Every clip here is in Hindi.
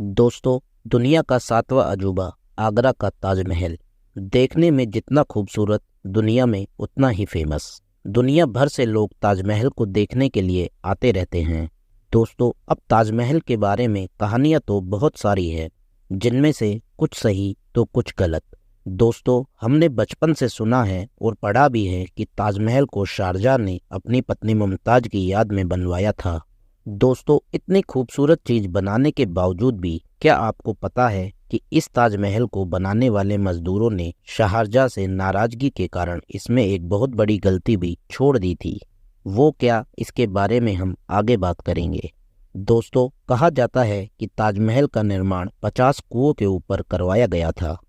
दोस्तों, दुनिया का सातवां अजूबा आगरा का ताजमहल देखने में जितना खूबसूरत, दुनिया में उतना ही फेमस। दुनिया भर से लोग ताजमहल को देखने के लिए आते रहते हैं। दोस्तों, अब ताजमहल के बारे में कहानियां तो बहुत सारी है, जिनमें से कुछ सही तो कुछ गलत। दोस्तों, हमने बचपन से सुना है और पढ़ा भी है कि ताजमहल को शाहजहां ने अपनी पत्नी मुमताज की याद में बनवाया था। दोस्तों, इतनी खूबसूरत चीज बनाने के बावजूद भी क्या आपको पता है कि इस ताजमहल को बनाने वाले मजदूरों ने शाहजहां से नाराजगी के कारण इसमें एक बहुत बड़ी गलती भी छोड़ दी थी। वो क्या, इसके बारे में हम आगे बात करेंगे। दोस्तों, कहा जाता है कि ताजमहल का निर्माण 50 कुओं के ऊपर करवाया गया था।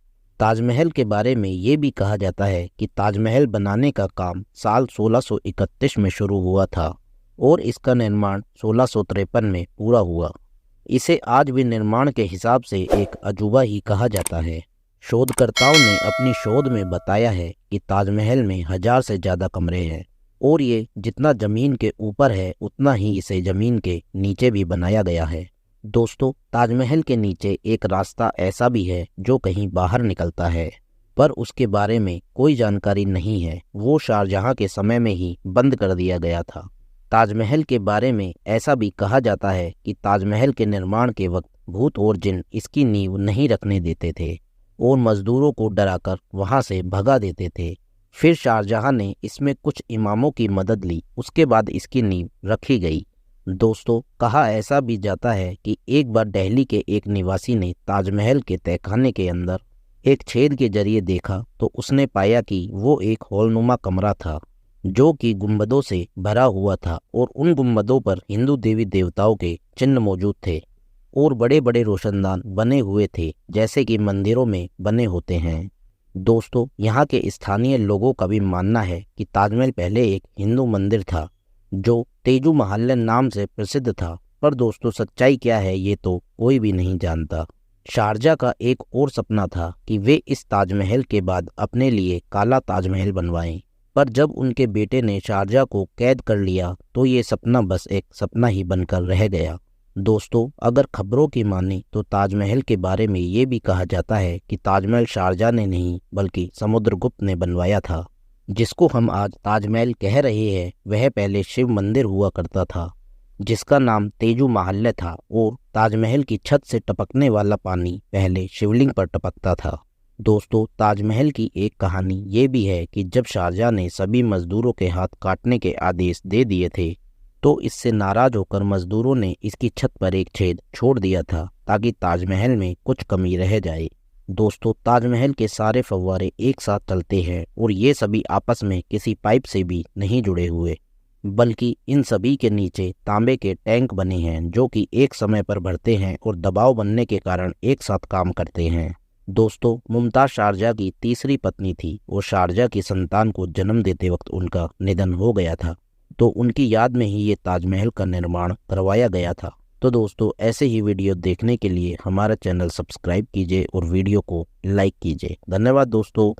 ताजमहल के बारे में ये भी कहा जाता है कि ताजमहल बनाने का काम साल 1631 में शुरू हुआ था और इसका निर्माण 1653 में पूरा हुआ। इसे आज भी निर्माण के हिसाब से एक अजूबा ही कहा जाता है। शोधकर्ताओं ने अपनी शोध में बताया है कि ताजमहल में 1000 से ज़्यादा कमरे हैं और ये जितना ज़मीन के ऊपर है उतना ही इसे ज़मीन के नीचे भी बनाया गया है। दोस्तों, ताजमहल के नीचे एक रास्ता ऐसा भी है जो कहीं बाहर निकलता है, पर उसके बारे में कोई जानकारी नहीं है। वो शाहजहां के समय में ही बंद कर दिया गया था। ताजमहल के बारे में ऐसा भी कहा जाता है कि ताजमहल के निर्माण के वक्त भूत और जिन इसकी नींव नहीं रखने देते थे और मजदूरों को डराकर वहां से भगा देते थे। फिर शाहजहां ने इसमें कुछ इमामों की मदद ली, उसके बाद इसकी नींव रखी गई। दोस्तों, कहा ऐसा भी जाता है कि एक बार दिल्ली के एक निवासी ने ताजमहल के तहखाने के अंदर एक छेद के जरिए देखा तो उसने पाया कि वो एक हॉलनुमा कमरा था जो कि गुंबदों से भरा हुआ था और उन गुंबदों पर हिंदू देवी देवताओं के चिन्ह मौजूद थे और बड़े बड़े रोशनदान बने हुए थे, जैसे कि मंदिरों में बने होते हैं। दोस्तों, यहाँ के स्थानीय लोगों का भी मानना है कि ताजमहल पहले एक हिंदू मंदिर था जो तेजू महल नाम से प्रसिद्ध था, पर दोस्तों सच्चाई क्या है ये तो कोई भी नहीं जानता। शारजाह का एक और सपना था कि वे इस ताजमहल के बाद अपने लिए काला ताजमहल बनवाएं, पर जब उनके बेटे ने शारजाह को कैद कर लिया तो ये सपना बस एक सपना ही बनकर रह गया। दोस्तों, अगर खबरों की माने तो ताजमहल के बारे में ये भी कहा जाता है कि ताजमहल शारजाह ने नहीं बल्कि समुद्रगुप्त ने बनवाया था। जिसको हम आज ताजमहल कह रहे हैं वह पहले शिव मंदिर हुआ करता था जिसका नाम तेजू महल था और ताजमहल की छत से टपकने वाला पानी पहले शिवलिंग पर टपकता था। दोस्तों, ताजमहल की एक कहानी ये भी है कि जब शाहजहां ने सभी मजदूरों के हाथ काटने के आदेश दे दिए थे तो इससे नाराज होकर मजदूरों ने इसकी छत पर एक छेद छोड़ दिया था ताकि ताजमहल में कुछ कमी रह जाए। दोस्तों, ताजमहल के सारे फव्वारे एक साथ चलते हैं और ये सभी आपस में किसी पाइप से भी नहीं जुड़े हुए, बल्कि इन सभी के नीचे तांबे के टैंक बने हैं जो कि एक समय पर भरते हैं और दबाव बनने के कारण एक साथ काम करते हैं। दोस्तों, मुमताज शारजाह की तीसरी पत्नी थी और शारजाह की संतान को जन्म देते वक्त उनका निधन हो गया था, तो उनकी याद में ही ये ताजमहल का निर्माण करवाया गया था। तो दोस्तों, ऐसे ही वीडियो देखने के लिए हमारा चैनल सब्सक्राइब कीजिए और वीडियो को लाइक कीजिए। धन्यवाद दोस्तों।